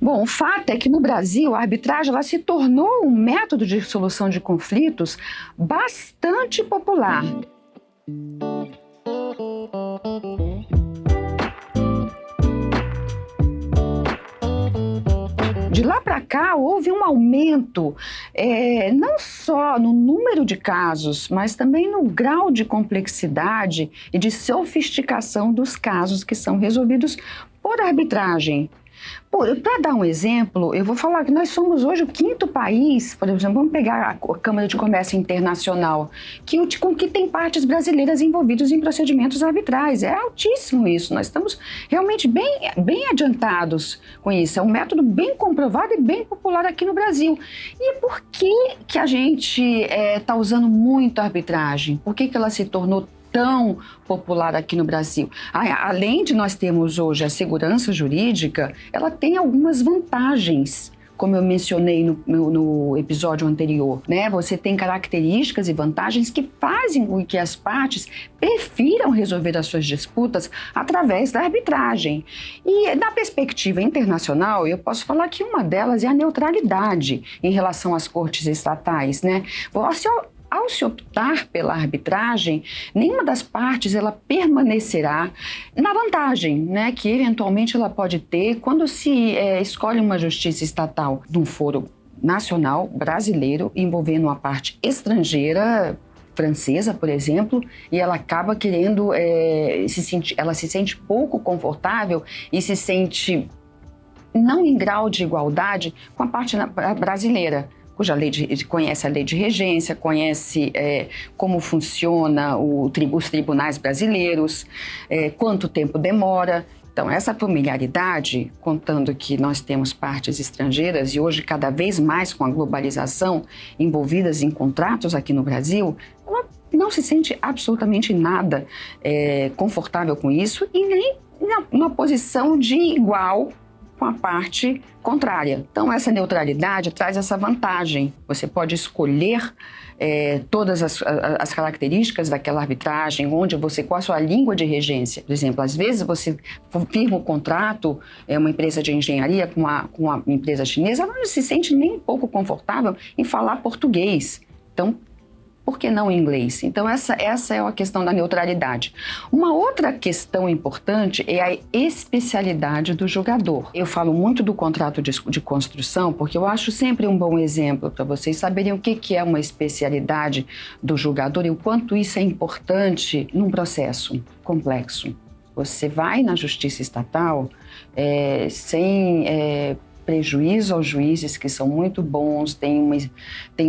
Bom, o fato é que no Brasil a arbitragem ela se tornou um método de solução de conflitos bastante popular. De lá para cá, houve um aumento não só no número de casos, mas também no grau de complexidade e de sofisticação dos casos que são resolvidos por arbitragem. Para dar um exemplo, eu vou falar que nós somos hoje o 5º país, por exemplo, vamos pegar a Câmara de Comércio Internacional, que tem partes brasileiras envolvidas em procedimentos arbitrais. É altíssimo isso, nós estamos realmente bem adiantados com isso. É um método bem comprovado e bem popular aqui no Brasil. E por que a gente está usando muito a arbitragem? Por que ela se tornou tão popular aqui no Brasil? Além de nós termos hoje a segurança jurídica, ela tem algumas vantagens, como eu mencionei no episódio anterior, né? Você tem características e vantagens que fazem com que as partes prefiram resolver as suas disputas através da arbitragem. E na perspectiva internacional, eu posso falar que uma delas é a neutralidade em relação às cortes estatais, né? Ao se optar pela arbitragem, nenhuma das partes ela permanecerá na vantagem, né, que eventualmente ela pode ter quando se escolhe uma justiça estatal de um foro nacional brasileiro envolvendo uma parte estrangeira, francesa, por exemplo, e ela acaba querendo ela se sente pouco confortável e se sente não em grau de igualdade com a parte brasileira, cuja conhece a lei de regência, conhece como funciona os tribunais brasileiros, quanto tempo demora. Então, essa familiaridade, contando que nós temos partes estrangeiras e hoje cada vez mais com a globalização envolvidas em contratos aqui no Brasil, ela não se sente absolutamente nada confortável com isso e nem numa posição de igual com a parte contrária. Então, essa neutralidade traz essa vantagem. Você pode escolher todas as características daquela arbitragem, qual a sua língua de regência. Por exemplo, às vezes você firma um contrato, uma empresa de engenharia com uma empresa chinesa, ela não se sente nem um pouco confortável em falar português. Então, por que não em inglês? Então, essa é a questão da neutralidade. Uma outra questão importante é a especialidade do julgador. Eu falo muito do contrato de construção porque eu acho sempre um bom exemplo para vocês saberem o que é uma especialidade do julgador e o quanto isso é importante num processo complexo. Você vai na justiça estatal sem prejuízo aos juízes que são muito bons, têm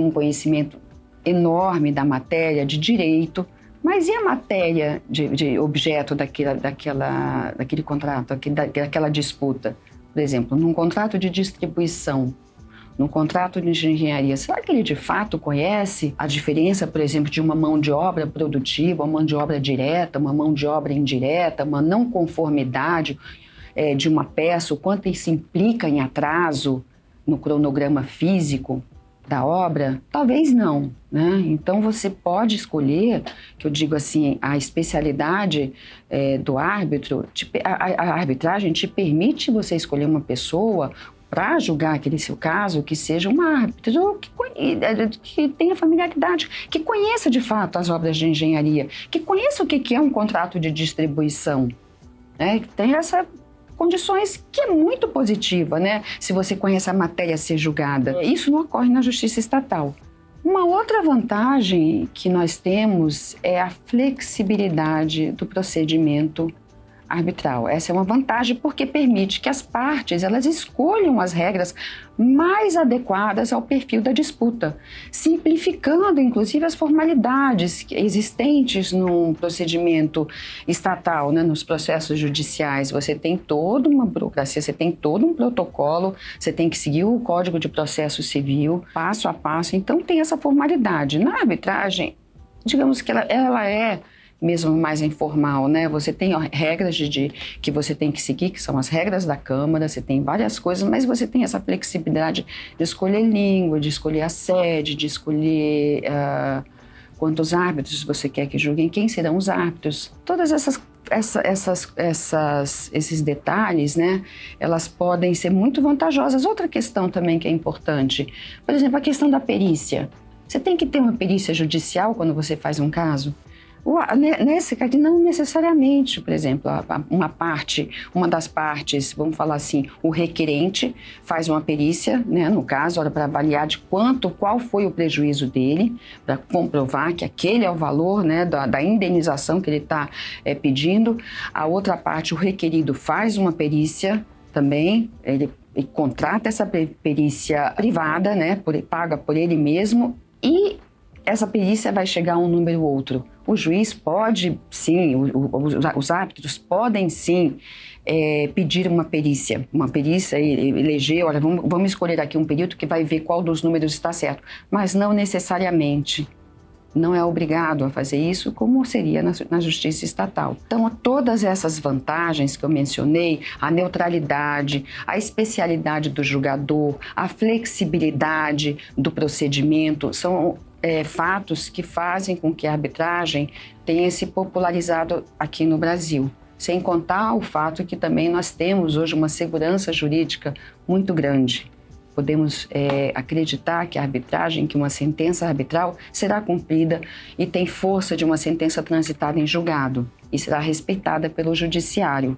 um conhecimento enorme da matéria de direito, mas e a matéria de objeto daquele contrato, daquela disputa? Por exemplo, num contrato de distribuição, num contrato de engenharia, será que ele de fato conhece a diferença, por exemplo, de uma mão de obra produtiva, uma mão de obra direta, uma mão de obra indireta, uma não conformidade de uma peça, o quanto isso implica em atraso no cronograma físico da obra? Talvez não, né? Então você pode escolher, que eu digo assim, a especialidade do árbitro, a arbitragem te permite você escolher uma pessoa para julgar aquele seu caso que seja um árbitro que tenha familiaridade, que conheça de fato as obras de engenharia, que conheça o que é um contrato de distribuição, né? Que tenha essa condições que é muito positiva, né? Se você conhece a matéria a ser julgada. Isso não ocorre na justiça estatal. Uma outra vantagem que nós temos é a flexibilidade do procedimento arbitral. Essa é uma vantagem porque permite que as partes elas escolham as regras mais adequadas ao perfil da disputa, simplificando inclusive as formalidades existentes no procedimento estatal, né, nos processos judiciais. Você tem toda uma burocracia, você tem todo um protocolo, você tem que seguir o Código de Processo Civil, passo a passo, então tem essa formalidade. Na arbitragem, digamos que ela é mesmo mais informal, né? Você tem regras que você tem que seguir, que são as regras da Câmara, você tem várias coisas, mas você tem essa flexibilidade de escolher língua, de escolher a sede, de escolher quantos árbitros você quer que julguem, quem serão os árbitros. Todas essas esses detalhes, né, elas podem ser muito vantajosas. Outra questão também que é importante, por exemplo, a questão da perícia. Você tem que ter uma perícia judicial quando você faz um caso? Nesse caso, não necessariamente. Por exemplo, uma das partes, vamos falar assim, o requerente faz uma perícia, né, no caso, para avaliar qual foi o prejuízo dele, para comprovar que aquele é o valor, né, da indenização que ele está pedindo. A outra parte, o requerido faz uma perícia também, ele contrata essa perícia privada, né, paga por ele mesmo, e essa perícia vai chegar a um número ou outro. O juiz pode, sim, os árbitros podem, sim, pedir uma perícia e eleger, olha, vamos escolher aqui um período que vai ver qual dos números está certo, mas não necessariamente. Não é obrigado a fazer isso, como seria na justiça estatal. Então, todas essas vantagens que eu mencionei, a neutralidade, a especialidade do julgador, a flexibilidade do procedimento, são fatos que fazem com que a arbitragem tenha se popularizado aqui no Brasil. Sem contar o fato que também nós temos hoje uma segurança jurídica muito grande. Podemos acreditar que a arbitragem, que uma sentença arbitral será cumprida e tem força de uma sentença transitada em julgado e será respeitada pelo judiciário.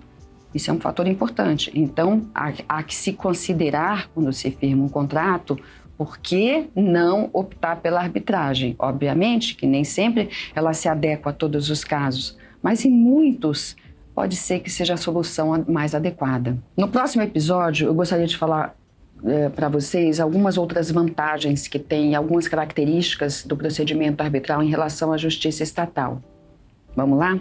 Isso é um fator importante. Então, há que se considerar, quando se firma um contrato, por que não optar pela arbitragem? Obviamente que nem sempre ela se adequa a todos os casos, mas em muitos pode ser que seja a solução mais adequada. No próximo episódio, eu gostaria de falar para vocês algumas outras vantagens que tem, algumas características do procedimento arbitral em relação à justiça estatal. Vamos lá?